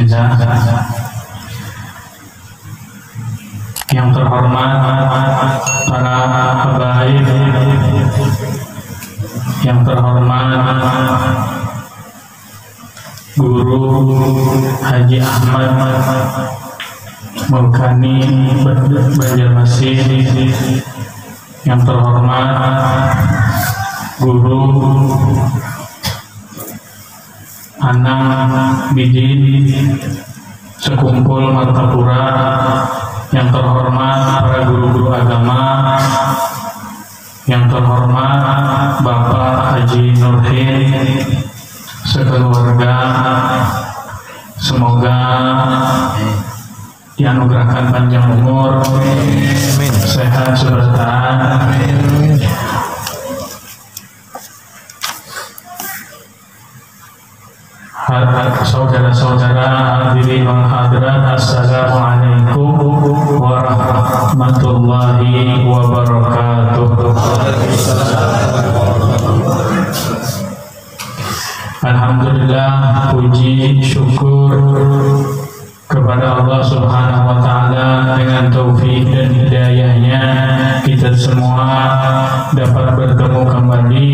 Bismillah. Yang terhormat para habaib, yang terhormat Guru Haji Ahmad Mulkani Banjarmasin, yang terhormat Guru Anang Bidin Sekumpul Martapura, yang terhormat para guru-guru agama, yang terhormat Bapak Haji Nurhin sekeluarga, semoga dianugerahkan panjang umur, sehat serta saudara-saudara hadirin wal hadirat, assalamualaikum warahmatullahi wabarakatuh. Alhamdulillah, puji syukur kepada Allah Subhanahu wa Ta'ala, dengan taufik dan hidayahnya kita semua dapat bertemu kembali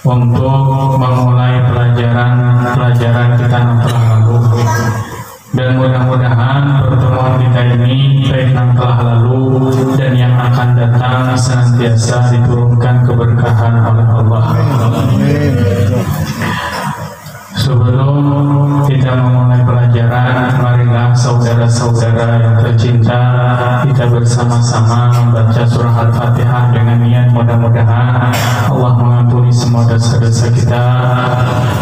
untuk memulai pelajaran kita yang telah lalu, dan mudah-mudahan pertemuan kita ini baik yang telah lalu dan yang akan datang senantiasa diturunkan keberkahan oleh Allah. Sebelum kita memulai pelajaran, marilah saudara-saudara yang tercinta kita bersama-sama membaca surah Al-Fatihah dengan niat mudah-mudahan Allah mengampuni semua dosa-dosa kita,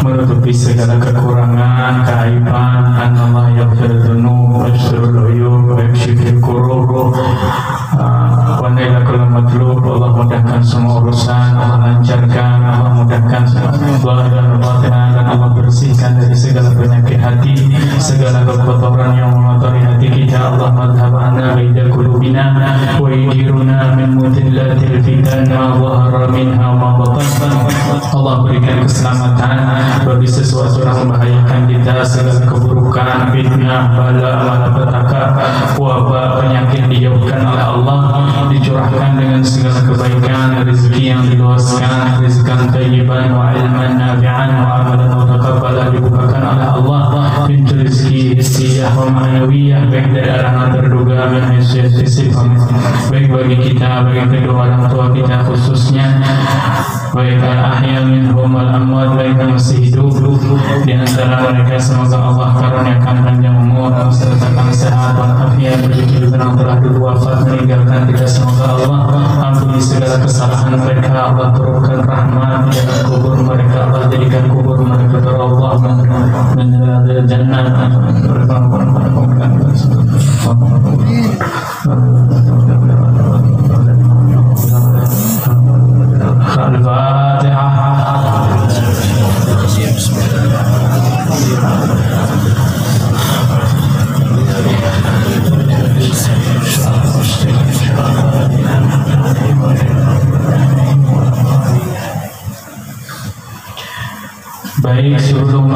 menutupi segala kekurangan, keaiban. Allah yaghfirul dzunub wa yashrul uyub wa yakshiful kurub wa nailakul matlub. Allah mudahkan semua urusan, Allah lancarkan, Allah mudahkan semua dan Allah bersihkan dari segala penyakit hati, segala kekotoran yang mengotori hati kita. Allah madhabana baida qulubina wa yujiruna min mutillatil fitan ma dhahara minha wa batan. Allah berikan keselamatan bagi sesuatu yang membahayakan kita, segala keburukan, fitnah, bala, malapetaka, wabah, penyakit dijauhkan oleh Allah, dicurahkan dengan segala kebaikan, rezeki yang diluaskan, rizqan thayyiban wa ilman nafi'an wa amalan mutaqabbalan, dibukakan oleh Allah pintu rezeki hissiyah wa ma'nawiyah, baik dari arah terduga dan fisik, baik bagi kita, bagi kedua orang tua kita khususnya, baik al-ahya minhum wal-amwat, baik yang masih hidup di antara mereka. Semoga Allah karuniakan panjang umur, sertakan sehat walafiat bagi kehidupan yang telah dulu wafat meninggalkan kita. Semoga Allah ampuni segala kesalahan mereka, Allah turunkan rahmat di dalam kubur mereka, Allah jadikan kubur mereka Allah menjadi jannah. Baik, sebelum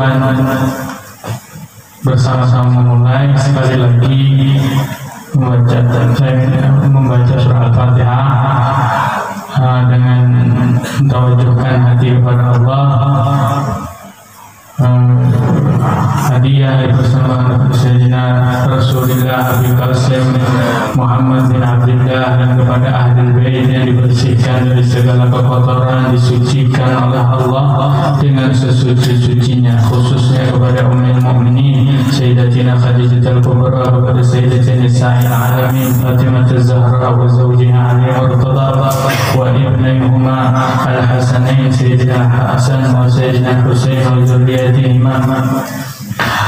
bersama-sama memulai, sekali lagi membaca surah Al-Fatihah dengan mentawajjuhkan hati kepada Allah. Hadiah bersama Sayyidina Rasulullah Abi Qasim Muhammad bin Abdullah, dan kepada ahli bait yang dibersihkan dari segala kekotoran, disucikan oleh Allah dengan sesuci-sucinya, khususnya kepada Ummul Mukminin Sayyidatina Khadijatul Kubra, kepada Sayyidatina Nisa'il Alamin Fatimah Az-Zahra wa zawjiha Ali Murtada wa ibnayhuma Al-Hasanain Sayyidina Hasan wa Sayyidina Husain wa dzurriyyatihima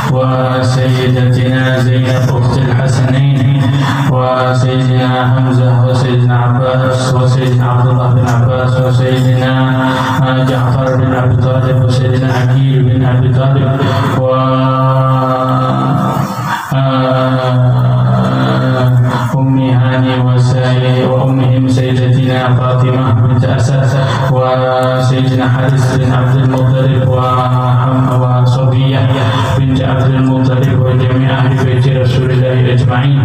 wa Sayyidatina Zainab ukhti al-Hasanain wa Sayyidina Hamzah wa Sayyidina Abbas wa Sayyidina Abdullah bin Abbas wa Sayyidina Ja'far bin Abi Talib wa Sayyidina Aqil bin Abi Talib wa Ummi Hani wa ummihim Sayyidatina Fatimah bint Asad wa Sayyidina Haris bin Abdul Muttalib wa Sofiyah المطلب وجميع أهل بيت رسول الله أجمعين.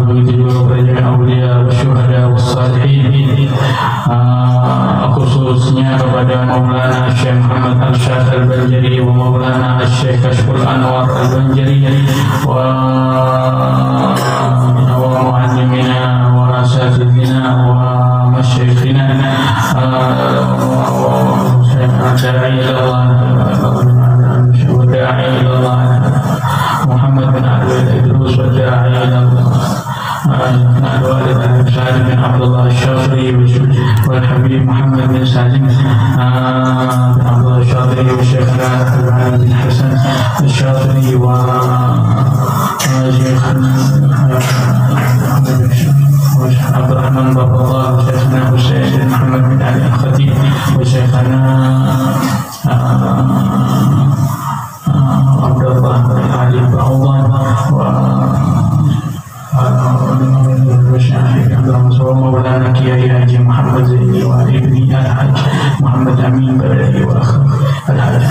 Begitu juga kepada jami'ah awliya wa syuhada wa salihin, khususnya kepada Maulana Syekh Muhammad Al-Syad Al-Banjari wa Maulana Syekh Kashful Anwar Al-Banjari wa muallimina wa asatidina wa masyayikhina wa da'i ilallah Muhammad bin Abdul Idrus wa da'i ilallah Al-Walid Salim bin Abdullah Al-Syafri wal-Habib Muhammad bin Salim bin Abdullah Al-Syafri wa Syekh Al-Walid bin Hasan Al-Syafri wa Syekh Abdurrahman Babullah wa Syekhna Husain bin Muhammad bin Ali Al-Khatib wa Syekhana Abdullah bin Ali Ba'udan wa Maulana Kiai Haji Muhammad Zaini wa Ibni Al-Haj Muhammad Amin Badai wa Al-Haj.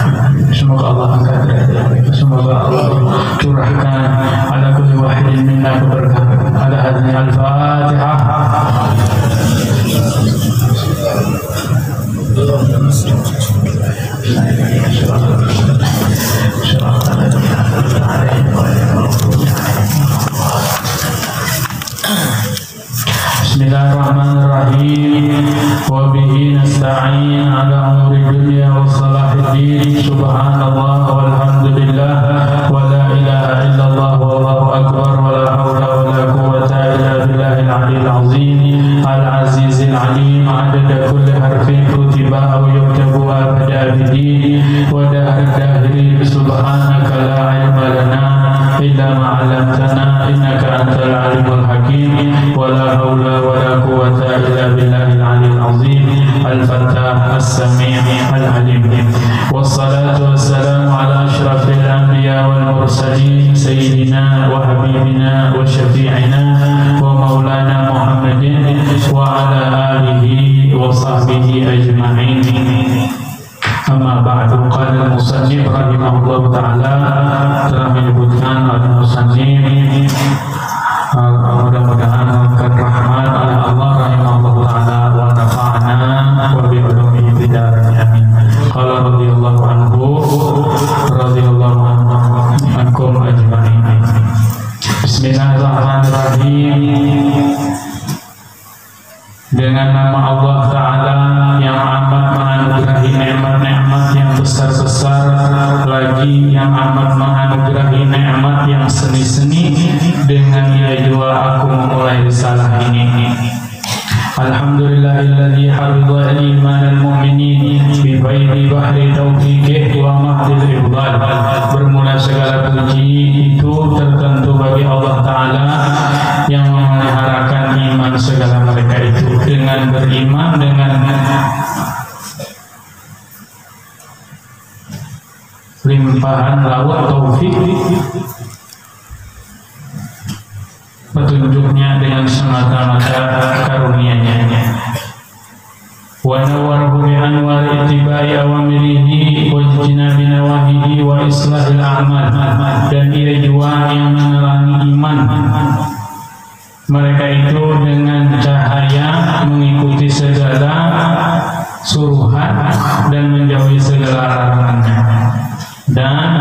Semoga Allah angkat derajat mereka, semoga Allah curahkan ala kulli wahidin minna keberkahan. Ala hadhihi al-Fatihah. Bismillahirrahmanirrahim. Wa bihi nasta'in ala umuri dunya wa salahiddin. Subhanallah walhamdulillah wa la ilaha illallah wallahu akbar wa la hawla wa la quwwata illa billahil aliyyil azim al-azizil alim. Adada kulli harfin kutiba aw yuktabu abada bidin wa dahri subhanaka la ilma lana illa ma 'allamtana innaka antal alimul hakim wa la hawla wa la quwwata illa billahil aliyyil azim al-fattah as-sami' al-alim. Wassalatu wassalamu ala asyrafil anbiya wal mursalin sayyidina wa habibina wa syafi'ina wa maulana Muhammadin wa ala alihi wa sahbihi ajma'in. Amma ba'du, qala al-musannif rahimahullah ta'ala, telah menyebutkan al-musannif mudah-mudahan mendapatkan rahmat oleh Allah rahimahullah ta'ala wa nafa'ana wa bi'ulumihi bidaran amin. Qala radhiyallahu anhu radhiyallahu ankum ajma'in. Bismillahirrahmanirrahim. Dengan nama Allah Ta'ala yang amat menganugerahi nikmat-nikmat yang besar-besar, lagi yang amat menganugerahi nikmat yang seni-seni, dengan ia jua aku memulai risalah ini. Alhamdulillahilladzi hafiza imanal mu'minin bi baiti bahri taufiqih wa mahdil ibdal. Bermula segala puji itu tertentu bagi Allah Ta'ala yang memeliharakan iman segala mereka itu dengan beriman dengan limpahan laut taufik petunjuknya dengan semata-mata karunia-Nya. Wa nawwarahu bi anwar ittiba'i awamirihi wa ijtinabi nawahihi wa islahil a'mal. Dan ia jua yang menerangi iman mereka itu dengan cahaya mengikuti segala suruhan dan menjauhi segala larangannya dan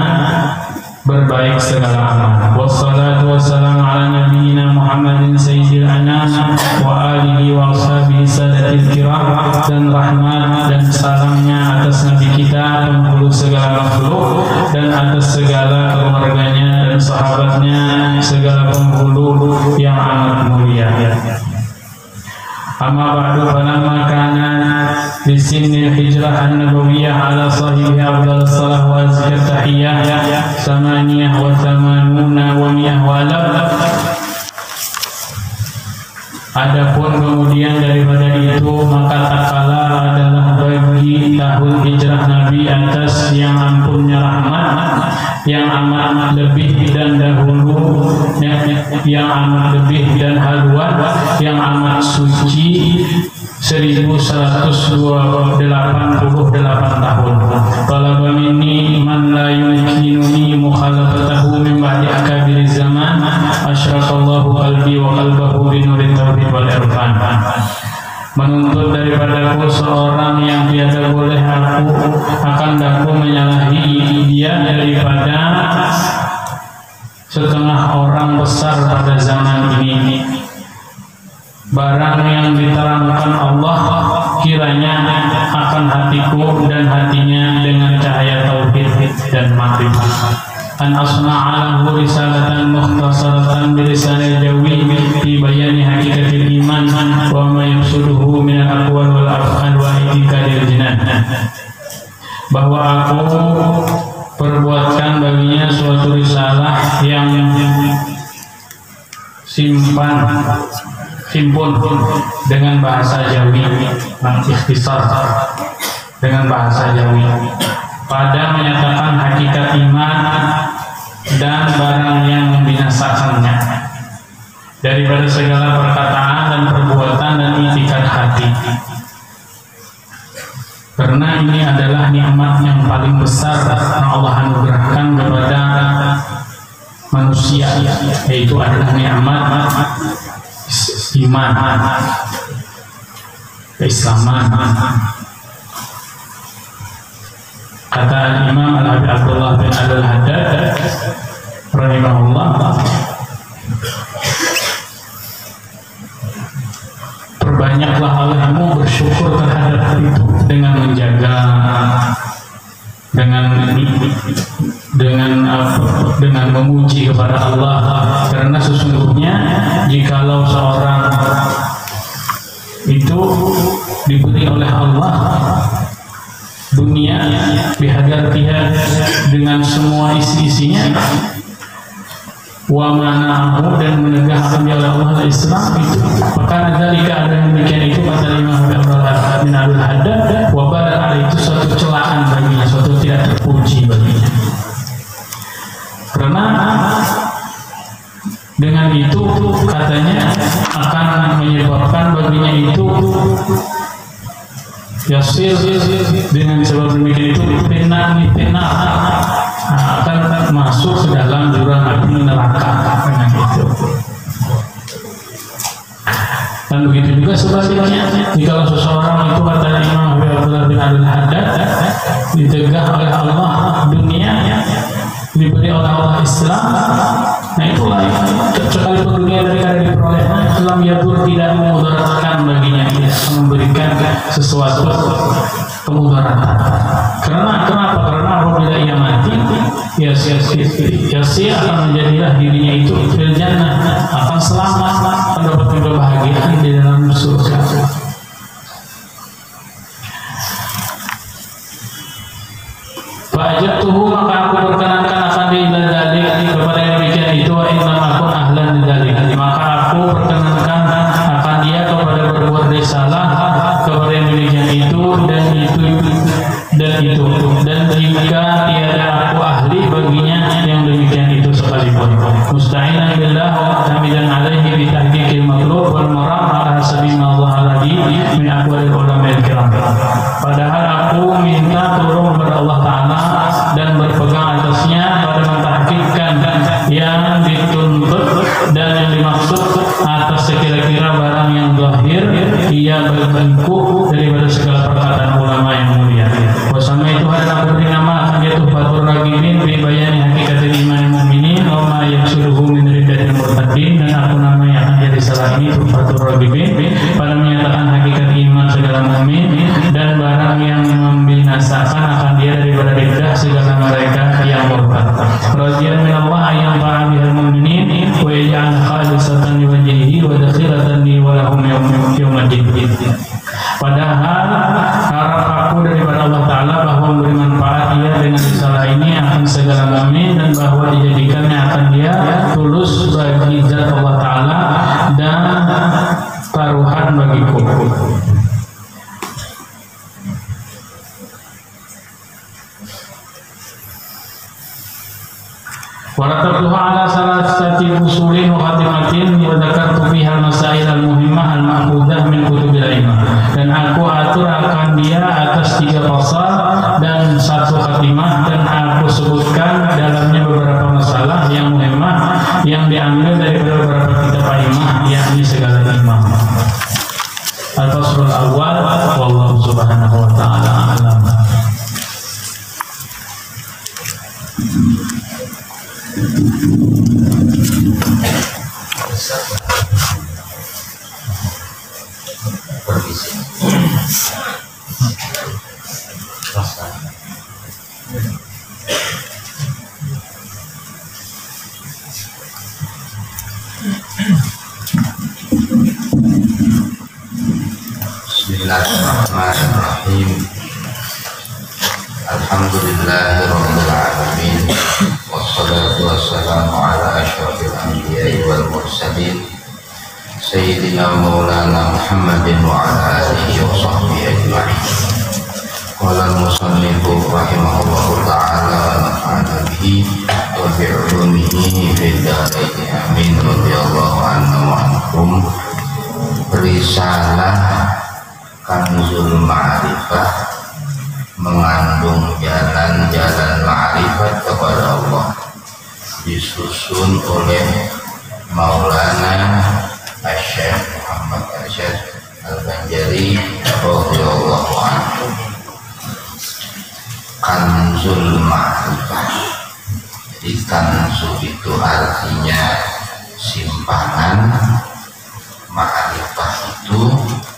berbaik segala amal. Wassalatu wassalamu ala nabiyyina Muhammadin sayyidil anam wa alihi wa ashabihi sadatil kiram. Dan rahmat dan salamnya atas nabi kita penghulu segala makhluk dan atas segala keluarganya dan sahabatnya segala penghulu yang amat mulia. Amma ba'du, falamma kana li sinni hijrah an-nabawiyyah ala sahibi afdalus salah wa azkar tahiyyah samaniyah wa tamanuna wa miyah wa alaf. Adapun kemudian daripada itu, maka tak kalah adalah bagi tahun hijrah Nabi atas yang ampunnya rahmat, yang amat lebih dan dahulu, yang amat lebih dan haluan, yang amat suci 1188 tahun. Talaba minni man la lagi dia daripada setengah orang besar pada zaman ini. Barang yang diterangkan Allah kiranya akan hatiku dan hatinya dengan cahaya tauhid dan makrifat. An asma'alahu risalatan mukhtasaratan bilisanil jawi fi bayani hakikatil iman wa ma yaqsuduhu min al-aqwal wal af'al wa itikadil jinan. Bahwa aku perbuatkan baginya suatu risalah yang simpun dengan bahasa Jawi, ikhtisar dengan bahasa Jawi, pada menyatakan hakikat iman dan barang yang membinasakannya daripada segala perkataan dan perbuatan dan itikad hati. Karena ini adalah nikmat yang paling besar yang Allah anugerahkan kepada manusia, yaitu adalah nikmat iman, keislaman. Kata Imam Al-Habib Abdullah bin Al-Haddad rahimahullah, perbanyaklah olehmu bersyukur terhadap itu dengan menjaga, dengan memuji kepada Allah. Karena sesungguhnya jikalau seorang itu diberi oleh Allah dunia bihadartiha dengan semua isi-isinya, wa mana'ahu dan menegakkan oleh Allah Islam, itu maka dalika ada demikian itu kata Imam bin Abdul Haddad, wa badal itu suatu celaan baginya, suatu tidak terpuji baginya. Karena dengan itu katanya akan menyebabkan baginya itu yasir, dengan sebab demikian itu fitnah akan masuk ke dalam jurang api neraka dengan itu. Dan begitu juga sebaliknya, jika seseorang itu kata Imam Abdullah bin Al-Haddad ditegah oleh Allah dunia, diberi oleh Allah Islam, nah itulah sekalipun dunia mereka diperoleh Islam, yadur tidak memudaratkan baginya, tidak memberikan sesuatu kemudaratan. Kenapa? Karena apabila ia mati, ya akan menjadilah dirinya itu fil jannah, akan selamat, mendapatkan kebahagiaan di dalam surga. Fa'ajabtuhu, maka aku berkenankan akan diidadali kepada yang demikian itu, wa innam akun ahlan didali, maka aku berkenankan akan dia kepada berbuat risalah kepada yang demikian itu dan jika tiada aku ahli baginya yang demikian itu sekalipun. Musta'inan billah wa hamidan alaihi bi tahqiqil matlub wal maram ala hasabi ma dhahara min aqwalil ulama'il kiram. Padahal aku minta tolong kepada Allah Ta'ala dan berpegang atasnya pada mentahqiqkan yang dituntut dan yang dimaksud atas sekira-kira barang yang zahir ia berbentuk daripada segala perkataan ulama yang mulia. Bersama itu adalah beri nama akan jatuh Fathur Ragibin bi bayani hakikatil iman mu'minin wa ma yaqsuduhu min riddatil murtadin, dan aku nama yang akan jadi salah ini Fathur Ragibin pada menyatakan hakikat iman segala mukmin dan barang yang membinasakan akan dia daripada riddah segala mereka yang murtad. Radhiyan min Allah ayam fa'amihal mu'minin wa yaj'al khalisatan liwajhihi wa dakhilatan li wa lahum yawmaddin. Padahal harap aku daripada Allah Ta'ala bahwa memberi manfaat ia dengan risalah ini akan segala mukmin, dan bahwa dijadikannya akan dia tulus bagi zat Allah Ta'ala dan taruhan bagiku. Waratabtuha ala salasati usulin wa khatimatin wa dzakartu fiha al-masail al-muhimmah al-ma'khudah min kutubil ilm, dan aku atur akan dia atas 3 fasal dan 1 khatimah, dan aku sebutkan dalamnya beberapa masalah yang muhimmah yang diambil dari beberapa kitab imam, yakni segala imam. Al-faslul awwal, wallahu subhanahu wa ta'ala a'lam. Bismillahirrahmanirrahim. Alhamdulillahirabbil alamin. Wassalatu wassalamu ala asyrofil anbiya'i wal mursalin sayyidina maulana Muhammadin wa ala alihi wa sahbihi ajma'in. Qala al-musannifu rahimahullahu ta'ala wa nafa'ana bihi wa bi'ulumihi fid dharain amin. Radhiyallahu anhu wa anhum. Risalah Kanzul Ma'rifah mengandung jalan-jalan ma'rifat kepada Allah, disusun oleh Maulana Syekh Muhammad Arsyad Al-Banjari radhiyallahu anhu. Kanzul Ma'rifah. Jadi kanzu itu artinya simpanan, ma'rifah itu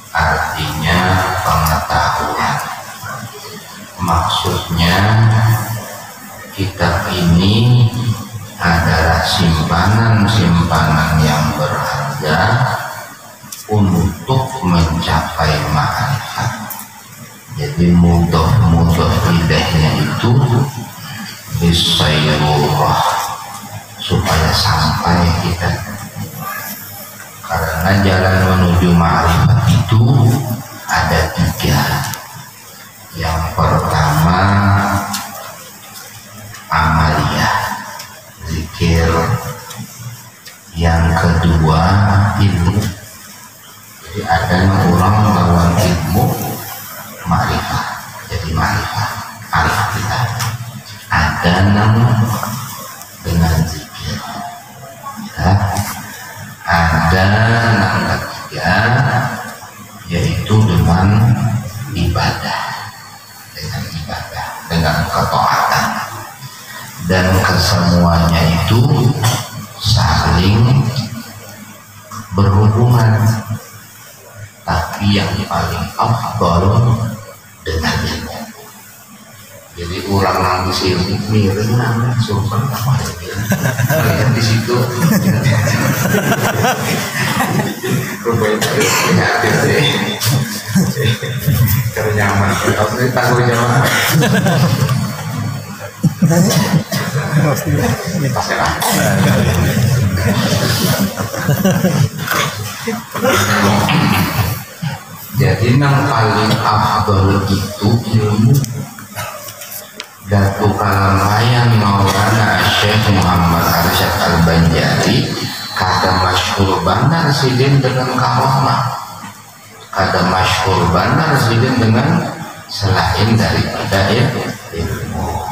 artinya pengetahuan. Maksudnya kitab ini adalah simpanan-simpanan yang berharga untuk mencapai ma'rifat. Jadi mudah-mudah lidahnya itu bisayrullah, supaya sampai kita. Karena jalan menuju ma'rifat itu ada 3. Yang pertama amaliyah, zikir. Yang kedua ilmu. Jadi ada orang lawan ilmu ma'rifah, jadi ma'rifah, arif kita. Ada dengan zikir, ya. Ada yang ketiga yaitu dengan ibadah, dengan ketaatan, dan kesemuanya itu saling berhubungan, tapi yang paling afdal dengan ilmu. Jadi orang nanti sini miring namanya sumber apa ya di situ. Rupanya kreatif sih. Karena nyaman. Kalau ini tanggung nyaman. Ini pasti lah. Jadi yang paling afdal itu ilmu. Datu kalamayan Maulana Syekh Muhammad Arsyad Al-Banjari kada masyhur bandar sidin dengan kalamah, kada masyhur bandar sidin dengan selain daripada ilmu.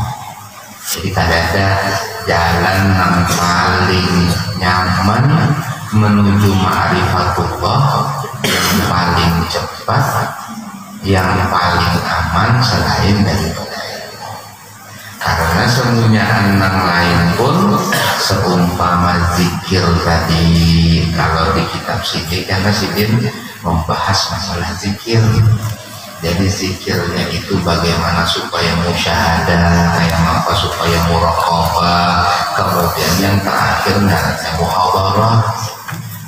Jadi kada ada jalan yang paling nyaman menuju ma'rifatullah, yang paling cepat, yang paling aman selain daripada. Karena semuanya anak lain pun seumpama zikir tadi. Kalau di kitab zikir, karena zikir membahas masalah zikir. Jadi zikirnya itu bagaimana supaya musyahadah, yang apa supaya muraqabah, kemudian yang terakhir nanti muhadarah.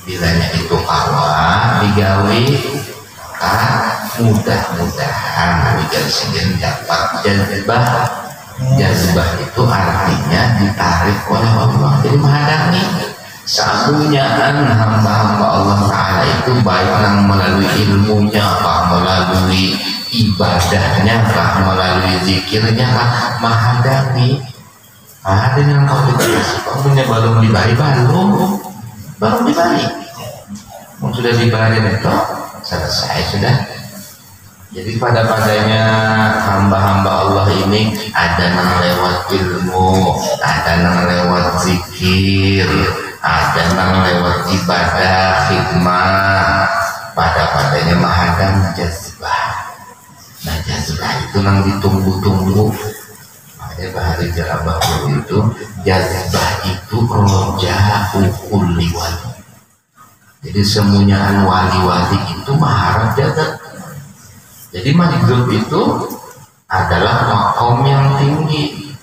Bilanya itu kawan digawe, maka mudah-mudahan biar zikir dapat jazbah. Jazbah itu artinya ditarik oleh Allah, jadi menghadapi kemunyaan hamba-hamba Allah Ta'ala itu, baik yang melalui ilmunya apa, melalui ibadahnya apa, melalui zikirnya apa, menghadapi. Ada yang kau dikasih, kau punya belum dibalik, baru dibalik. Sudah dibalik itu selesai sudah. Jadi pada-padanya hamba-hamba Allah ini ada yang lewat ilmu, ada yang lewat zikir, ada yang lewat ibadah, khidmah. Pada-padanya mahadam jazbah. Nah jazbah itu yang ditunggu-tunggu. makanya bahari jalabah itu jazbah itu roja kulli wali. Jadi semuanya wali-wali itu mengharap jazbah. Jadi majzub itu adalah makom yang tinggi.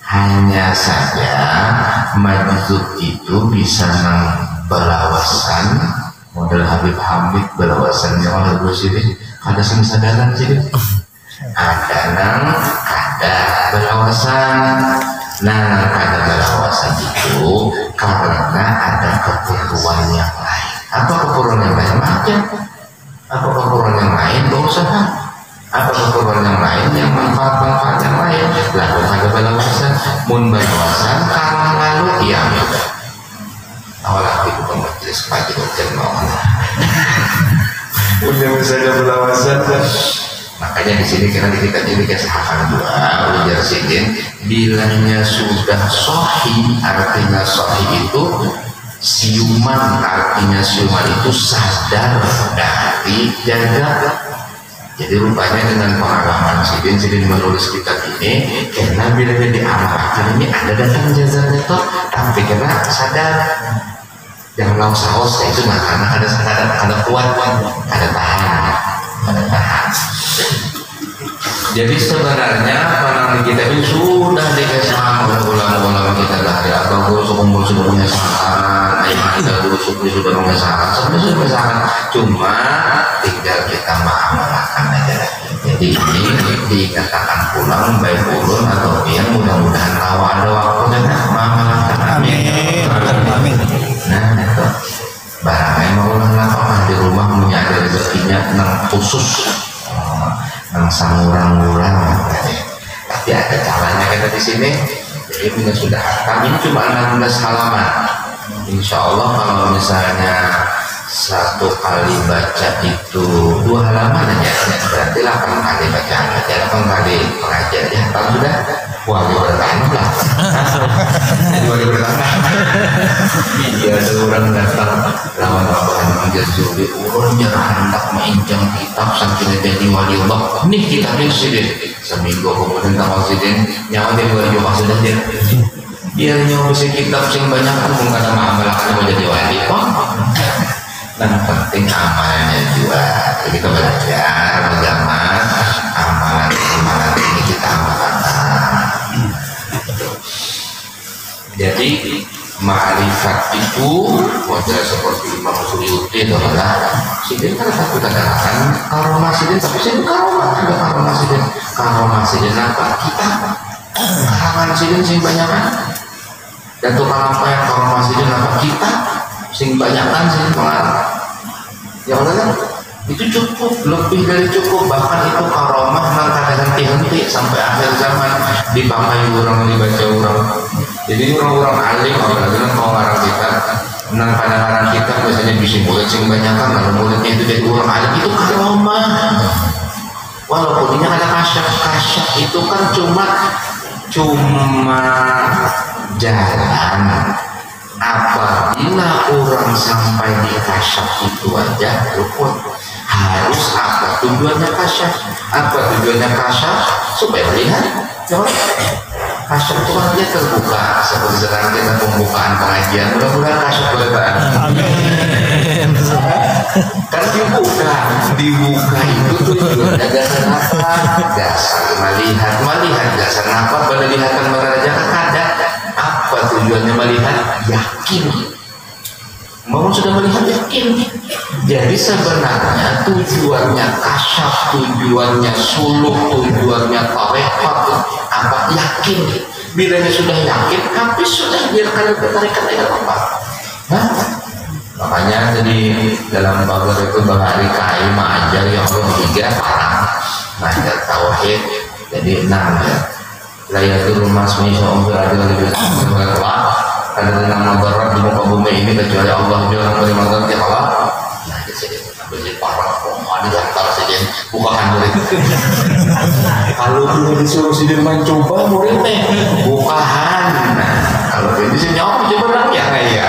Hanya saja majzub itu bisa belawasan model Habib Hamid belawasannya oleh Rusidi ada sadaran sih ada belawasan. Nah ada belawasan itu karena ada keperluan yang lain. Apa keperluan yang lain? Macam apa keperluan yang lain? Berusaha. Apa keperluan yang lain? Yang manfaat yang lain. Lalu ada belawasan. Mun belawasan karena lalu iya. Awalnya itu pemajelis pagi dokter mau. Udah misalnya belawasan. Makanya di sini karena kita jadi kesehatan dua ujar sidin bilangnya sudah sahih artinya sahih itu siuman artinya siuman itu sadar dari jaga. Jadi rupanya dengan pengalaman sidin menulis kitab ini karena bilangnya diamalkan ini ada datang jazanya toh tapi karena sadar yang lau saos itu mah karena ada kuat ada tahan. Jadi sebenarnya pandangan kita ini sudah dikasih oleh ulama-ulama kita dari abang guru sukumpul sudah punya saran, ayah kita guru sudah punya saran, sebenarnya sudah punya saran, cuma tinggal kita mengamalkan aja. Jadi ini dikatakan pulang baik ulun atau biar mudah-mudahan rawa ada waktu dan mengamalkan. Amin. Amin. Nah itu barangnya mau lapangan di rumah punya ada rezekinya nang khusus. Nang samurang-murang tapi ada caranya kita di sini. Jadi kita sudah hatam ini cuma 16 halaman. Insya Allah kalau misalnya satu kali baca itu 2 halaman aja berarti 8 kali baca 8 kali pengajian ya kalau sudah wali bertambah lah. Wali bertambah dia ada orang datang lawan bahan menjadi urunnya hendak menginjang kitab sampai jadi wali Allah. Nih kitabnya sidin seminggu kemudian tanggal sidin nyawa dia wali Allah sudah dia nyawa si kitab sing banyak pun bukan amalan mau jadi wali kok. Dan penting amalnya juga. Jadi kita belajar bagaimana amalan ini kita amalkan. Jadi ma'rifat itu wajar seperti Imam Suyuti adalah sidin kan satu katakan karomah sidin tapi sidin karomah ada karomah sidin apa kita karangan sidin sing banyakan dan tukang apa yang karomah sidin apa kita sing banyakan sing pengarang ya Allah itu cukup lebih dari cukup bahkan itu karomah kadang henti sampai akhir zaman dipakai orang dibaca orang. Jadi orang-orang alim orang-orang mau ngarang kita menang kadang-kadang kita biasanya bisa mulut sing banyakan kalau mulutnya itu jadi orang alim itu karomah walaupun ini ada kasyaf itu kan cuma jalan. Apabila orang sampai di kasyaf itu aja rukun harus apa tujuannya kasyaf supaya lihat kasyaf itu kan dia terbuka seperti sekarang kita pembukaan pengajian mudah-mudahan kasyaf berlebaran amin kan dibuka itu tujuannya dasar apa dasar melihat dasar apa pada lihatan merajakan ada apa tujuannya melihat yakin mau sudah melihat yakin. Jadi sebenarnya tujuannya kasyaf, tujuannya suluk, tujuannya tarekat apa yakin. Bilanya sudah yakin, tapi sudah biarkan ketarikan dengan apa? Nah, makanya jadi dalam bagus itu bahari kai ajar yang bertiga ngajar tauhid jadi 6 ya. Layatul masmi sya'umfir adil lebih ada dengan mudarat di muka bumi ini kecuali Allah yang memberi mudarat ya Allah. Nah di sini beli parah ada daftar saja bukaan murid. Kalau belum disuruh sidin mencoba muridnya bukaan. Nah kalau di sini nyawa coba lagi ya kayak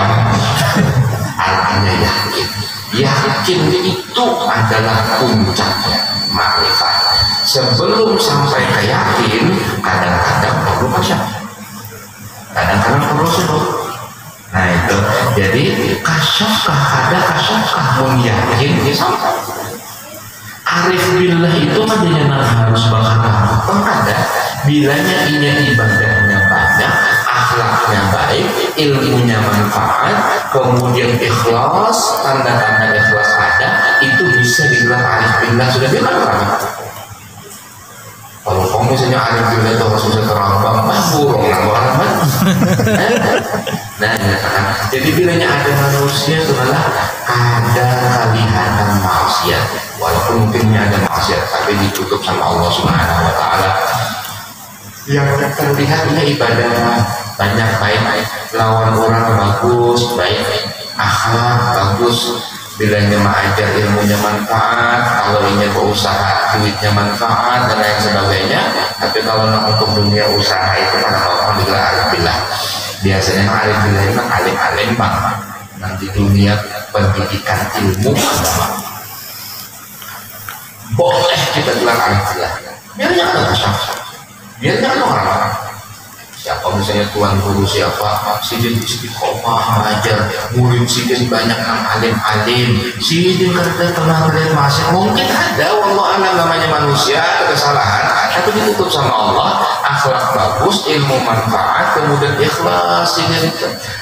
artinya yakin itu adalah puncaknya makrifat. sebelum sampai ke yakin kadang-kadang perlu kasyaf, kadang-kadang perlu syukur. Nah itu, jadi kasyafkah ada kasyafkah mun yakin sama. Arif billah itu madanya harus bakal ada bilanya inya ibadahnya banyak, akhlaknya baik, ilmunya manfaat, kemudian ikhlas, tanda-tanda ikhlas ada, itu bisa digelar arif billah. Sudah bilang kan? Kalau kamu misalnya arif billah itu harus bisa terambang, burung lah orang kan? Nah, jadi bilanya ada manusia adalah ada kelihatan maksiat, walaupun mungkinnya ada maksiat, tapi ditutup sama Allah Subhanahu Wa Taala. Yang terlihatnya ibadah banyak baik, lawan orang bagus, baik, akhlak bagus, bilanya mengajar ilmunya manfaat, kalau ini berusaha duitnya manfaat dan lain sebagainya. Tapi kalau untuk dunia usaha itu orang digelar arif billah. Biasanya arif billah itu alim-alim bang. Nanti dunia pendidikan ilmu agama boleh kita gelar arif billah. Biar jangan ada kasyaf. Biar jangan orang-orang. Siapa misalnya tuan guru siapa, sidin istiqomah mengajar, murid sidin banyak yang alim-alim, sidin kerja pernah kalian masih mungkin ada, wallah alam namanya manusia kesalahan, tapi ditutup sama Allah, akhlak bagus, ilmu manfaat, kemudian ikhlas, sidin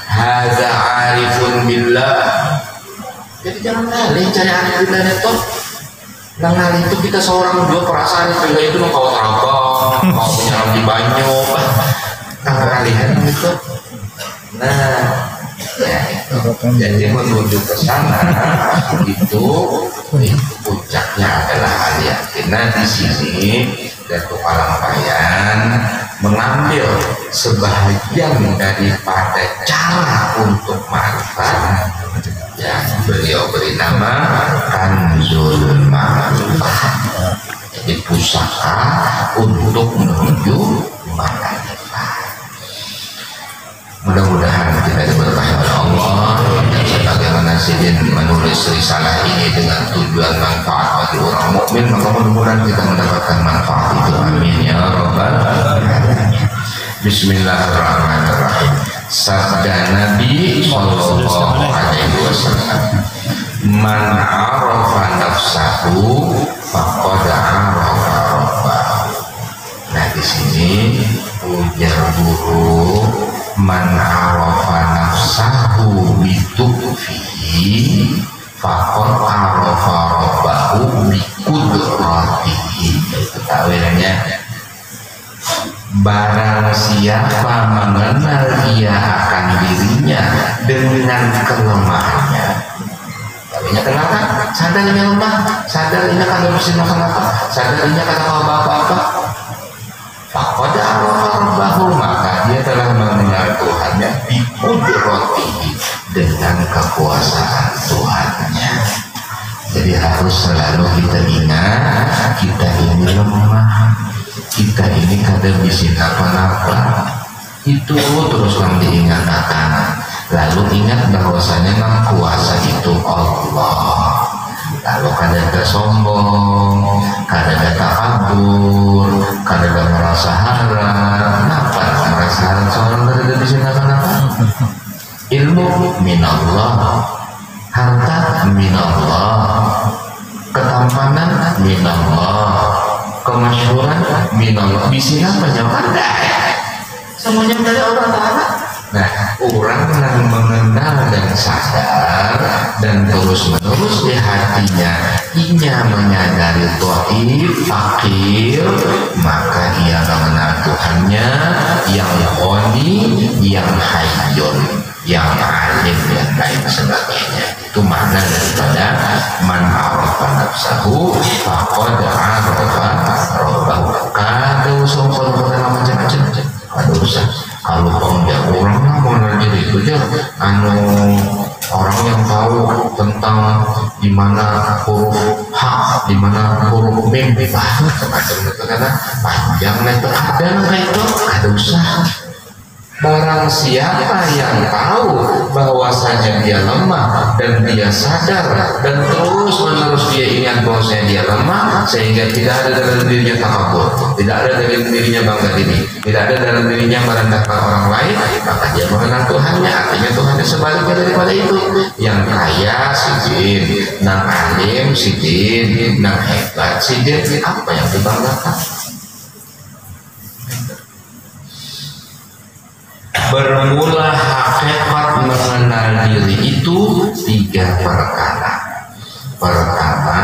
hadza arifun billah. Jadi jangan ngalih cari arif billah itu. Nah ngalih itu kita seorang dua perasaan billah itu mau kau terbang, mau menyelam di banyu. Kalian itu, nah, ya itu. Jadi menuju ke sana itu puncaknya adalah al-yakin. Nah di sini Datuk Alam Bayan mengambil sebahagian daripada cara untuk ma'rifat. Ya, beliau beri nama Kanzul Ma'rifat. Jadi pusaka untuk menuju ma'rifat. Mudah-mudahan kita diberkahi oleh Allah, dan sebagaimana sidin menulis risalah ini dengan tujuan manfaat bagi orang mukmin, maka mudah-mudahan kita mendapatkan manfaat itu. Amin ya rabbal alamin. Bismillahirrahmanirrahim. Sabda Nabi sallallahu alaihi wasallam, man arafa nafsahu faqad arafa rabbahu. Nah di sini ujar guru, man arafa nafsahu bitufihi faqad arafa rabbahu bikudratihi. Itu takwilnya, barang siapa mengenal ia akan dirinya dengan kelemahannya. Takwilnya kenapa? Sadar ini lemah, sadar ini kada bisa makan apa, sadar ini kada tahu apa-apa. Faqad arafa rabbahu, maka dia telah mengenal Tuhannya biqudratihi, dengan kekuasaan Tuhannya. Jadi harus selalu kita ingat, kita ini lemah, kita ini kadang bisa apa-apa. Itu teruslah diingatkan. Lalu ingat bahwasanya yang kuasa itu Allah. Lalu kadang tersombong, kadang takabur, kadang merasa harap. Kenapa merasa harap? Seorang berada di sini kenapa? Ilmu minallah, harta minallah, ketampanan minallah, kemasyhuran minallah. Bisa apa jawabnya? Semuanya dari Allah Ta'ala. Nah, orang yang mengenal dan sadar dan terus-menerus di hatinya ia menyadari dhaif, fakir, maka ia mengenal Tuhannya yang Ghani, yang Hayyun, yang Alim, dan lain sebagainya. Itu makna daripada man arafa nafsahu faqad arafa rabbahu. Kada usah macam-macam, kada usah. Kalau pengen orang mengenal diri itu aja, orang yang tahu tentang di mana huruf H, di mana huruf mim, semacam itu karena panjang letter ada itu, ada usah. Barang siapa yang tahu bahwasanya dia lemah dan dia sadar dan terus menerus dia ingat bahwasanya dia lemah, sehingga tidak ada dalam dirinya takabur, tidak ada dalam dirinya bangga diri, tidak ada dalam dirinya merendahkan orang lain, maka dia mengenal Tuhannya. Artinya Tuhannya sebaliknya daripada itu. Yang kaya si jin, nang alim si jin, nang hebat si jin, apa yang dibanggakan? Bermula hakikat mengenal diri itu 3 perkara. Pertama,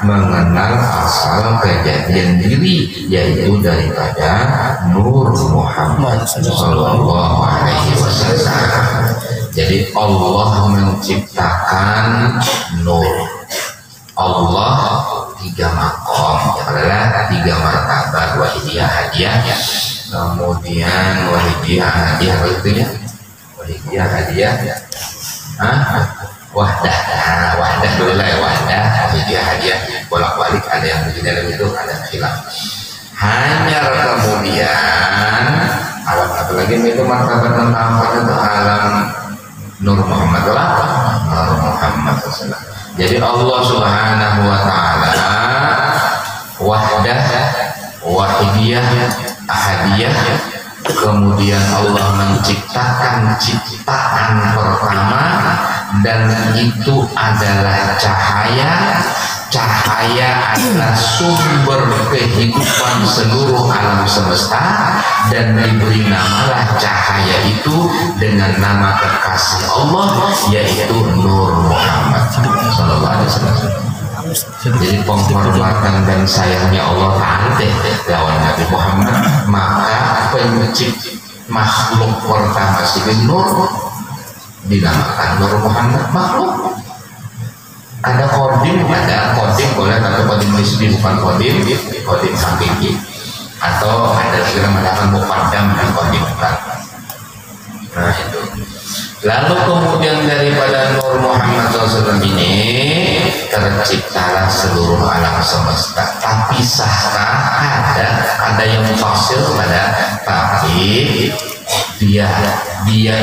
mengenal asal kejadian diri, yaitu daripada Nur Muhammad Sallallahu Alaihi Wasallam. Jadi Allah menciptakan nur. Allah 3 makom, adalah 3 martabat, wahidiyah, hadiah. Kemudian wahidiyah, hadiah, apa itu ya? Wahidiyah, hadiah, wahdah. Nah, wahdah dulu lah ya, wahdah, wahidiyah, hadiah. Bolak-balik ada yang begini, ada itu, ada khilaf. Hanya kemudian alam apa lagi itu martabat tentang itu alam Nur Muhammad lah, Nur Muhammad SAW. Jadi Allah Subhanahu Wa Taala wahdah, wahidiyah, ahadiyah. Kemudian Allah menciptakan ciptaan pertama, dan itu adalah cahaya. Cahaya adalah sumber kehidupan seluruh alam semesta, dan diberi namalah cahaya itu dengan nama kekasih Allah, yaitu Nur Muhammad Sallallahu Alaihi Wasallam. Jadi penghormatan dan sayangnya Allah Ta'ala lawan Nabi Muhammad, maka pencipta makhluk pertama si Nur dinamakan Nur Muhammad. Makhluk ada kodim boleh, tapi kodim nisbi bukan kodim hakiki, atau ada lagi mengatakan muqaddam dan kodim bukan. Nah itu. Lalu kemudian daripada Nur Muhammad SAW ini terciptalah seluruh alam semesta. Tapi sahkah ada yang mufassir pada, tapi dia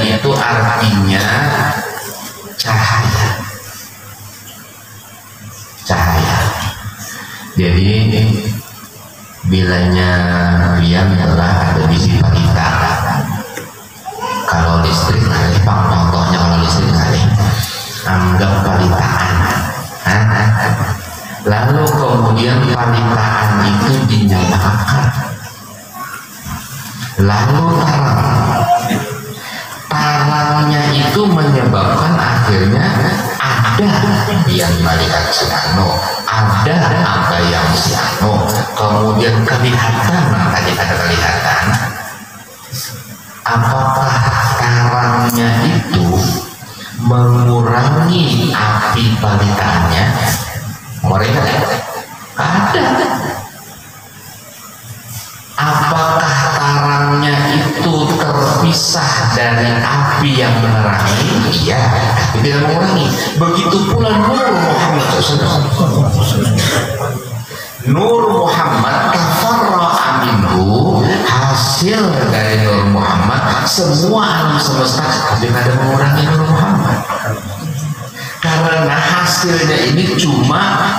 itu artinya cahaya. Jadi bilanya Rian telah ada di sifat kita. Kalau listrik kali, Pak, contohnya kalau listrik kali, anggap palitaan. Lalu kemudian palitaan itu dinyalakan. Lalu tarangnya itu menyebabkan akhirnya ada yang melihat si Anu, ada apa yang si Anu, kemudian kelihatan, tadi ada kelihatan. Apakah tarangnya itu mengurangi api palitaannya? Mereka ada. Apakah tarangnya itu terpisah dari api yang menerangi? Iya, tapi tidak mengurangi. Begitu pula Nur Muhammad SAW. Nur Muhammad tafarra'a minhu, hasil dari Nur Muhammad semua alam semesta, tapi tidak mengurangi Nur Muhammad. Karena hasilnya ini cuma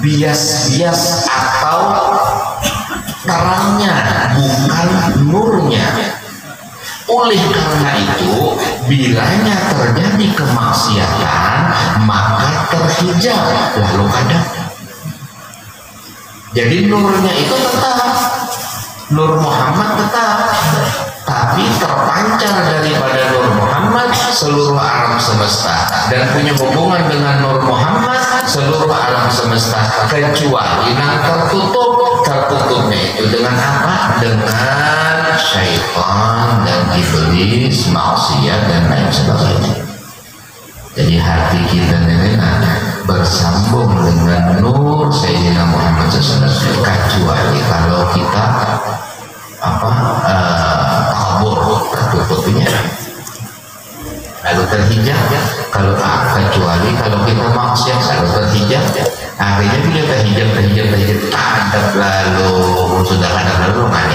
bias-bias atau terangnya, bukan nurnya. Oleh karena itu, bilanya terjadi kemaksiatan, maka terhijab, lalu ada. Jadi nurnya itu tetap, Nur Muhammad tetap, tapi terpancar daripada Nur Muhammad seluruh alam semesta, dan punya hubungan dengan Nur Muhammad seluruh alam semesta, kecuali yang tertutupnya itu dengan apa? Dengan syaitan dan iblis, maksiat dan lain sebagainya. Jadi hati kita ini bersambung dengan Nur Sayyidina Muhammad SAW, kecuali kalau kita kabur, tertutupnya, lalu terhijab. Kalau kecuali kalau kita maksiat, lalu terhijab, akhirnya kita terhijab, adab lalu sudah ada lalu ada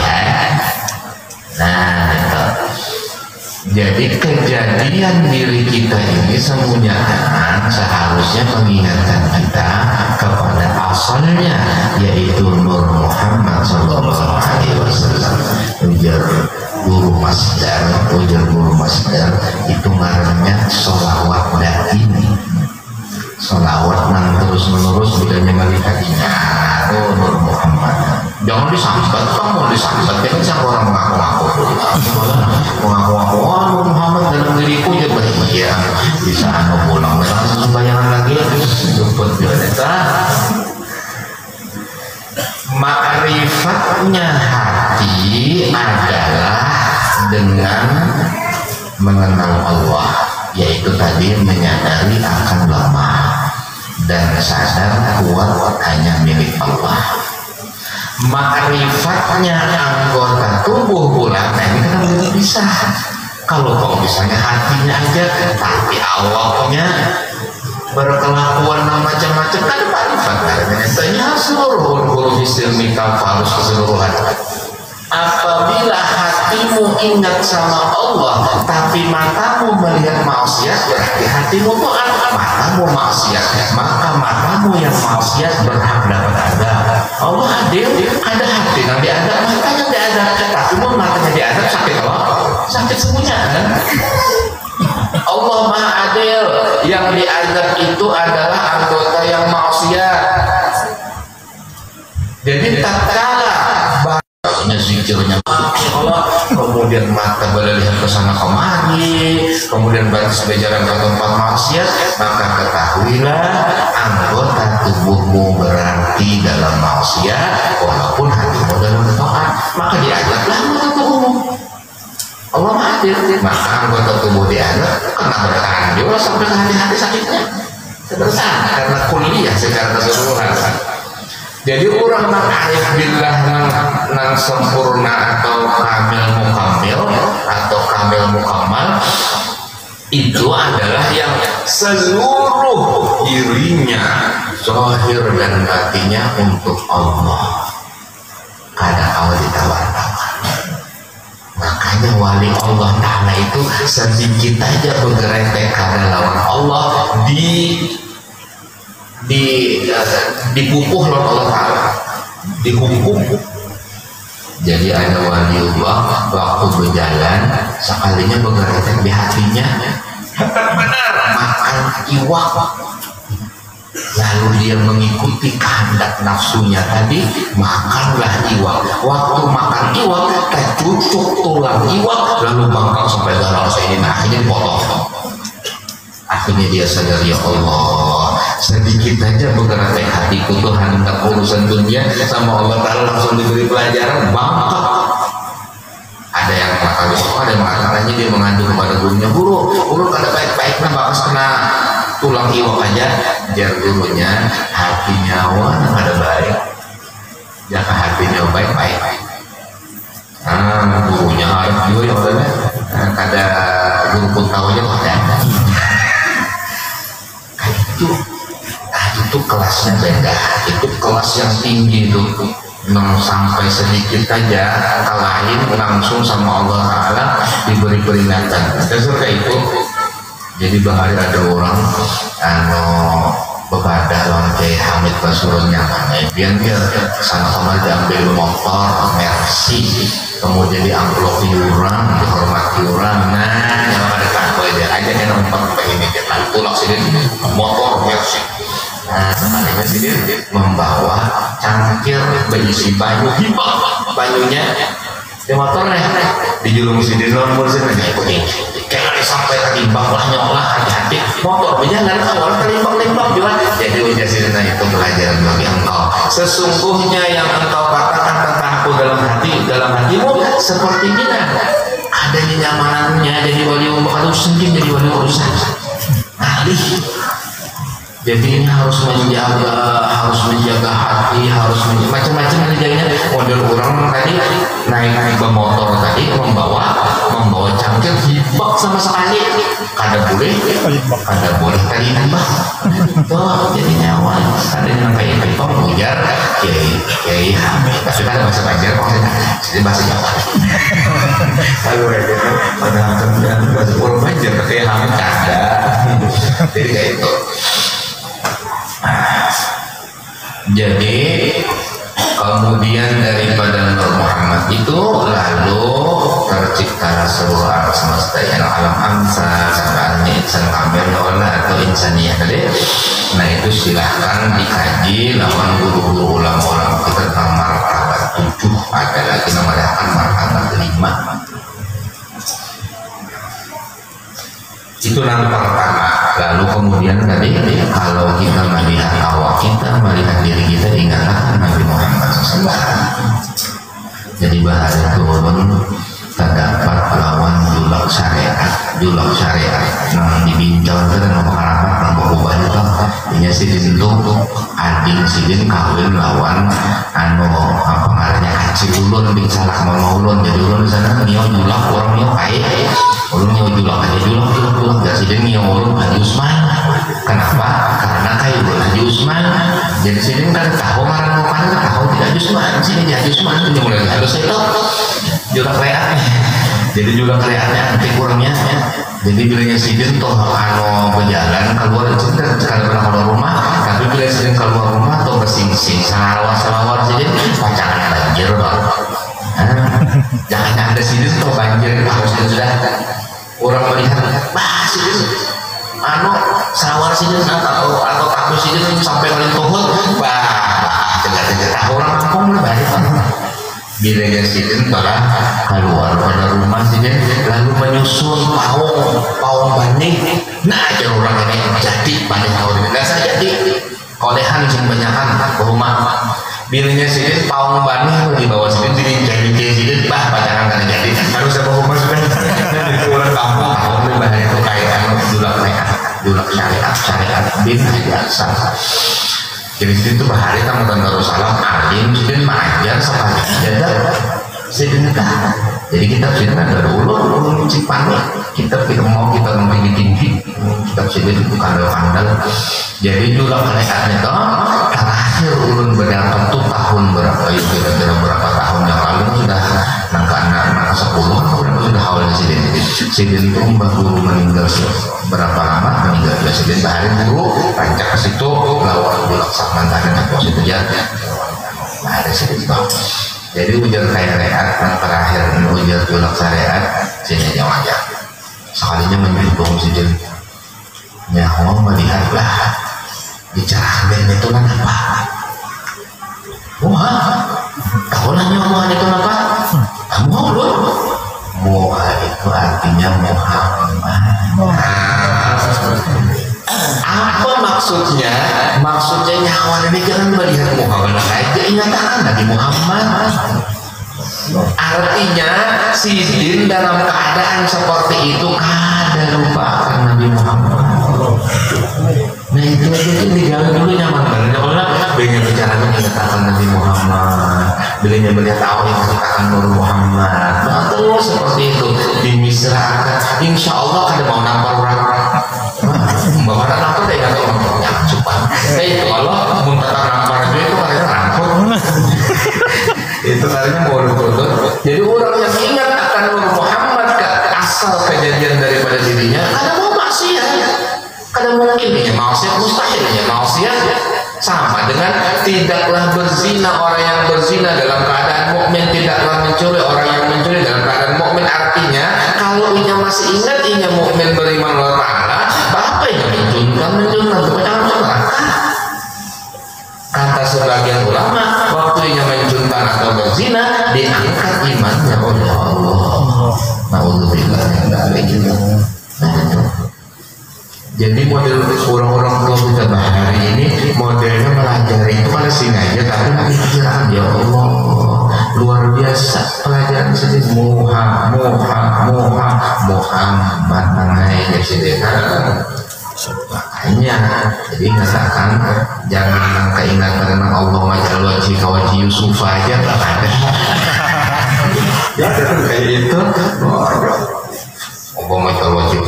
Jadi kejadian diri kita ini semuanya seharusnya mengingatkan kita kepada asalnya, yaitu Nur Muhammad Sallallahu Alaihi Wasallam. Ujar guru masdar itu ngarannya sholawat ini. Sholawat nang terus menerus budaya melihatnya Nur Muhammad. Jangan disambat, kamu disambat. Kita siapa orang mengaku-ngaku Nur Muhammad dalam diriku ya bahagia. Bisa anu pulang langsung bayangan lagi jemput kita. Ma'rifatnya hati adalah dengan mengenal Allah, yaitu tadi menyadari akan lemah dan sadar kuat hanya milik Allah. Ma'rifatnya anggota tubuh pula, nah ini kan belum bisa. Kalau misalnya hatinya aja, tapi Allahnya berkelakuan macam-macam, kan ma'rifat katanya seluruh huruf istilmika harus keseluruhan. Apabila hatimu ingat sama Allah tapi matamu melihat maksiat, berarti hatimu tuh matamu maksiat, maka matamu yang maksiat berhak dapat adab. Allah adil, ada hati yang diadab, matanya diadab, tapi mau matanya diadab sakit apa? Sakit semuanya kan? Allah Maha Adil, yang diadab itu adalah anggota yang maksiat. Jadi tatkala zikirnya Allah, kemudian mata berlihat ke sana kemari, kemudian baris berjalan ke tempat maksiat, maka ketahuilah anggota tubuhmu berarti dalam maksiat, walaupun hatimu dalam taat, maka diajaklah anggota tubuhmu. Allah adil, maka anggota tubuh diajar kena bertahan juga sampai ke hati-hati sakitnya. Sederhana, karena kuliah secara keseluruhan. Jadi orang nang arif billah nang sempurna atau kamil mukammal itu adalah yang seluruh dirinya zahir dan batinnya untuk Allah. Kadang awal ditawar-tawar. Makanya wali Allah Ta'ala itu sedikit aja bergeretek karena lawan Allah dipupuh oleh Allah Ta'ala, dihukum. Jadi ada waliullah waktu berjalan sekalinya bergeretek di hatinya benar makan iwak, lalu dia mengikuti kehendak nafsunya tadi, makanlah iwak. Waktu makan iwak kecucuk tulang iwak, lalu bangkang sampai darah ini, nah akhirnya dipotong. Akhirnya dia sadar, ya Allah, sedikit aja bergerak hatiku tuh hendak urusan dunia sama Allah Ta'ala langsung diberi pelajaran bangkok. Ada yang mengatakannya dia mengandung kepada gurunya, guru kada baik-baiknya bakas kena tulang iwak aja. Biar gurunya hatinya ada baik, jaka hatinya baik-baik. Gurunya harus juga ya orangnya kada guru pun tahu aja ada. Itu kelasnya beda, itu kelas yang tinggi itu, sampai sedikit aja kalahin langsung sama Allah Ta'ala diberi peringatan. Dasar kayak itu. Jadi bahari ada orang bebadah lawan Kiai Hamid Pasuruan nyaman, biar sana kemari diambil motor Mercy, kemudian diamplop iuran, dihormati iuran. Nah yang ada tanpa aja yang numpang ini kita tulak sini motor Mercy. Nah, sebenarnya sini membawa cangkir berisi banyu hibah, banyunya di motornya dijulung sini nomor sini kayak sampai terlimbang lah nyolah hati-hati motor berjalan awal terlimbang juga. Jadi ujar sini itu pelajaran bagi engkau. Sesungguhnya yang engkau katakan tentangku dalam hatimu seperti ini ada nyamanannya. Jadi wali kalau sendiri jadi wali urusan alih. Jadi ini harus menjaga hati, harus macam-macam kerjanya. Model orang tadi naik ke motor tadi membawa cangkir hibak sama sekali. Kada boleh tadi hibak. Tuh jadi nyawa. Ada yang kayak hibak ujar Kiai Hamid. Tapi kan masa belajar jadi bahasa Jawa. Kalau gitu pada kemudian bahasa Purba aja pakai hamil ada. Jadi kayak itu. Jadi kemudian daripada Nur Muhammad itu lalu tercipta sebuah semesta yang alam amsa sebenarnya insan kamil atau insaniyah tadi. Nah itu silahkan dikaji lawan guru-guru ulama-ulama kita tentang martabat 7, ada lagi namanya martabat 5. Itu yang pertama. Lalu kemudian tadi kalau kita melihat awak kita, melihat diri kita, ingatlah Nabi Muhammad SAW. Jadi bahasa turun terdapat lawan julak syariat yang dibincang itu dan mengharapkan yang berubah itu ini sih disentuh adil sidin kawin lawan apa ngaranya kacil ulun bicara mau ulun jadi ulun di sana nio julak orang nio kai ulun nio julak aja julak gak sidin nio ulun Haji Usman. Kenapa? Karena kai ulun Haji Usman jadi sidin kan tahu marah mau tahu tidak Haji Usman sini Haji Usman itu mulai harus itu julak reaknya jadi julak reaknya nanti kurangnya ya. Jadi bilangnya sidin toh berjalan keluar itu sekali pernah keluar rumah tapi bila sidin keluar rumah toh bersing-sing selawar sidin pacangannya banjir jangan ada sidin toh banjir harus sudah orang melihat sidin selawar sidin atau takut sidin sampai melintuhut jaga-jaga orang kampung banyak bila sidin telah keluar pada rumah sidin lalu menyusun paung banding. Nah aja orang ini jadi banding tahun ini nggak jadi kolehan sing banyakan ke rumah bilanya sidin paung banding di bawah sidin jadi sidin banyakan kan jadi harus ada rumah sudah itu orang kampung paung bahaya itu kayak julak syariat bin biasa. Jadi itu bahari tamu dan Darussalam alim sidin mengajar sampai jaga sidin dah. Jadi kita sidin ada ulun cipani kita mau kita tinggi kita sidin itu kandal. Jadi juga kalian itu terakhir ulun berdapat tuh tahun berapa itu kira-kira berapa tahun yang lalu sudah anak 10 sudah awalnya sidin itu mbah guru meninggal berapa lama meninggal sidin bahari guru rancak ke situ lawan julak sakman tadi atau situ jadi ada sidin bang. Jadi ujar syariat yang terakhir ujar julak syariat sini yang aja sekalinya menyinggung sidin nyawa melihatlah bicara ben itu kan apa kau nanya moha itu apa kamu belum moha itu artinya Muhammad. Apa maksudnya nyawa ini jangan melihat Muhammad aja ingatan Nabi Muhammad. Artinya sidin dalam keadaan seperti itu kada lupakan Nabi Muhammad. Nah itu dijalan dulu nyaman banget. Kalau banyak bicara mengatakan Nabi Muhammad, bilangnya melihat tahu yang mengatakan Nur Muhammad. Nah terus seperti itu dimisrakan. Insya Allah kada mau nampar orang. Bahwa nampar dia nggak tahu namanya cepat. Itu kalau muntah nampar itu kada ramput. Itu karena mau betul. Jadi orang yang ingat akan Nur Muhammad ke asal kejadian daripada dirinya, kada mau maksiat. Kadang mungkin maksiat mustahil maksiat sama dengan tidaklah berzina orang yang berzina dalam keadaan mukmin, tidaklah mencuri orang yang mencuri dalam keadaan mukmin. Artinya kalau inya masih ingat inya mukmin beriman kepada Allah, apa yang mencunkan kepada Allah. Kata sebagian ulama, waktu inya mencunkan atau berzina diangkat imannya oleh Allah. Naudzubillah min dzalik. Jadi model orang-orang tua kita hari ini modelnya melajari itu pada sini aja tapi pikiran ya Allah luar biasa pelajaran sedih Muhammad mengenai kesedihan makanya jadi ngatakan jangan keingatan tentang Allah majal wajib kawaji Yusuf aja tak ada ya kayak itu majal wajib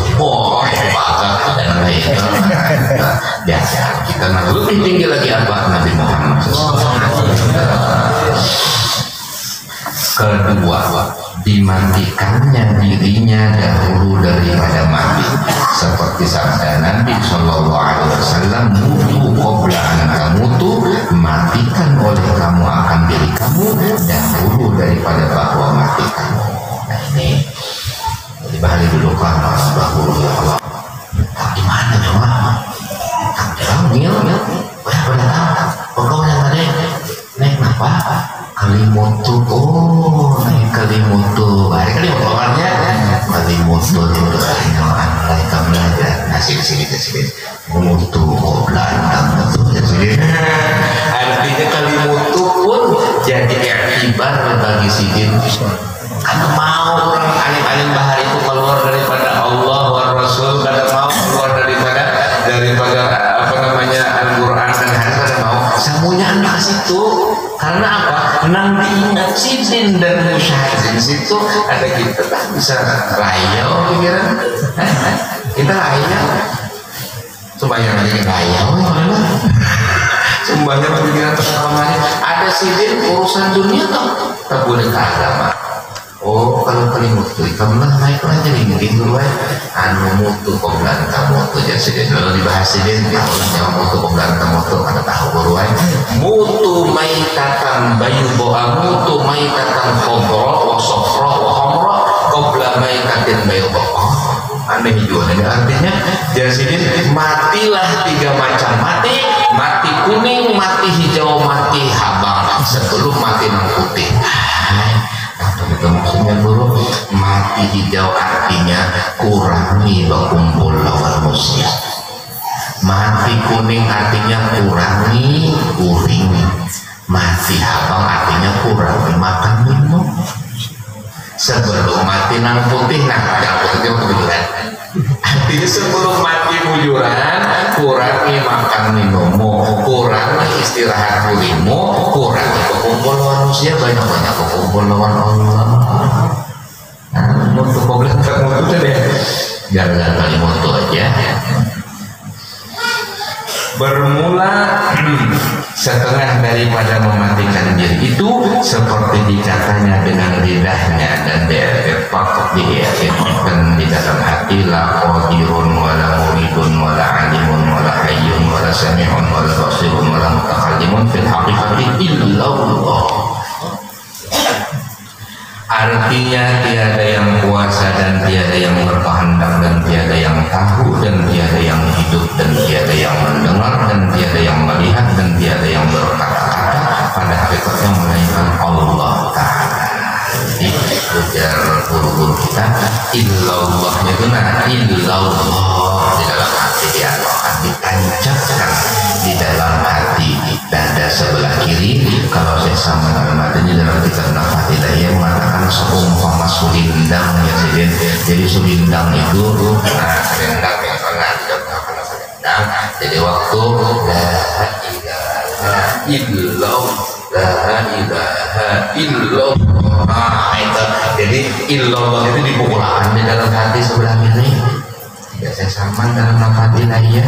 biasa kita lebih tinggi lagi apa Nabi Muhammad Kedua, dimatikannya dirinya dahulu daripada mati, seperti sabda Nabi SAW, mutu qabla an tamutu, matikan oleh kamu akan diri kamu dahulu daripada bahwa mati kamu. Nah ini dibahas dulu kan dahulu ya Allah. Gimana coba? Tak jalan mil, pokoknya tadi naik apa? Kalimutu, oh naik kalimutu, hari kalimutu awalnya kalimutu itu nyaman lah kita belajar nasi sini mutu belanda mutu jadi artinya kalimutu pun jadi iktibar bagi sidin karena mau orang alim-alim bahar itu keluar daripada Allah wa Rasul, karena mau keluar daripada apa namanya Al-Quran dan hadis, mau semuanya anak situ. Karena apa? Nanti ingat sidin dan musyahidin situ ada kita tak bisa rayau pikiran. Kita rayau. Sembahyang lagi rayau. Sembahyang pikiran terkawalnya. Ada sidin urusan dunia tak boleh ke agama. Oh kalau kalimutu kamu lah naik aja nih gitu lah. Anu mutu koblan kamu tuh jadi sidin kalau dibahas sidin dia orang yang mutu koblan kamu tuh ada tahu buruan. Mutu maitatan bayu boa mutu maitatan kobro wasofro wahomro kobla maitatin bayu boa. Aneh juga nih artinya jadi sidin matilah 3 macam mati, mati kuning, mati hijau, mati habang sebelum mati putih. Itu maksudnya guru, mati hijau artinya kurangi berkumpul lawan musuh. Mati kuning artinya kurangi uring. Mati habang artinya kurangi makan minum. Sebelum mati nang putih, nah yang putih kebetulan. Artinya sebelum mati bujuran, kurangi makan minummu, kurangi istirahat kulimu, kurangi berkumpul lawan manusia, banyak-banyak berkumpul lawan Allah. Nah, untuk problem kamu itu deh, gara-gara kalimat itu aja. Bermula setengah daripada mematikan diri itu seperti dikatanya dengan lidahnya dan dipatok diiatifkan di dalam hati la qadirun wala muridun wala alimun wala hayyun wala sami'un wala basirun wala mutakallimun fil haqiqati illallah. Artinya tiada yang kuasa dan tiada yang berkehendak dan tiada yang tahu dan tiada yang hidup dan tiada yang mendengar dan tiada yang melihat dan tiada yang berkata-kata pada hakikatnya melainkan Allah Ta'ala. Jadi ujar guru-guru kita illallahnya itu illallah di dalam hati dia akan ditancapkan di dalam hati dada sebelah kiri. Kalau saya sama dalam hatinya dalam kitab Nafatilah yang mengatakan seumpama sulindang ya sidin. Jadi sulindang itu selendang yang pernah tidak pernah selendang. Jadi waktu la ilaha illallah itu jadi illallah itu dipukulkan di dalam hati sebelah kiri. Ya saya sama dalam Nafatilah ya.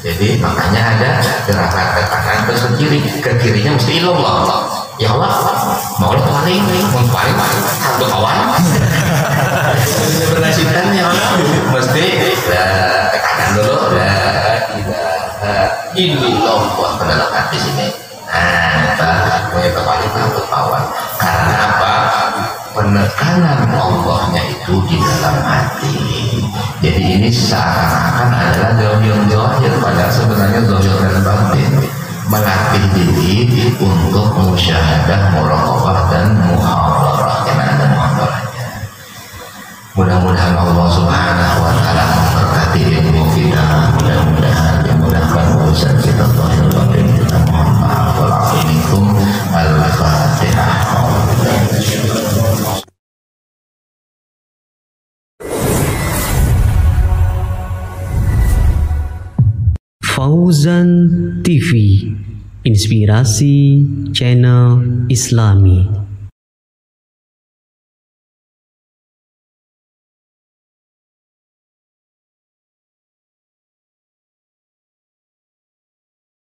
Jadi makanya ada gerakan ke kanan terus ke kiri, ke kirinya mesti illallah. Ya Allah, mau paling satu kawan. Bernasiban ya Allah, mesti ke kanan dulu. La ilaha illallah pada hati sini. Nah, kita paling satu kawan. Karena apa? Penekanan Allahnya itu di dalam hati. Jadi ini seakan-akan adalah zahir padahal sebenarnya zahir dan batin. Melatih diri untuk musyahadah, muraqabah dan muhadarah. Karena ada muhadarahnya. Mudah-mudahan Allah Subhanahu wa taala memberkati ilmu kita. Mudah-mudahan dimudahkan urusan kita zahir batin kita. Mohon maaf wal afu minkum. Al-Fatihah. Fauzan TV, inspirasi channel Islami.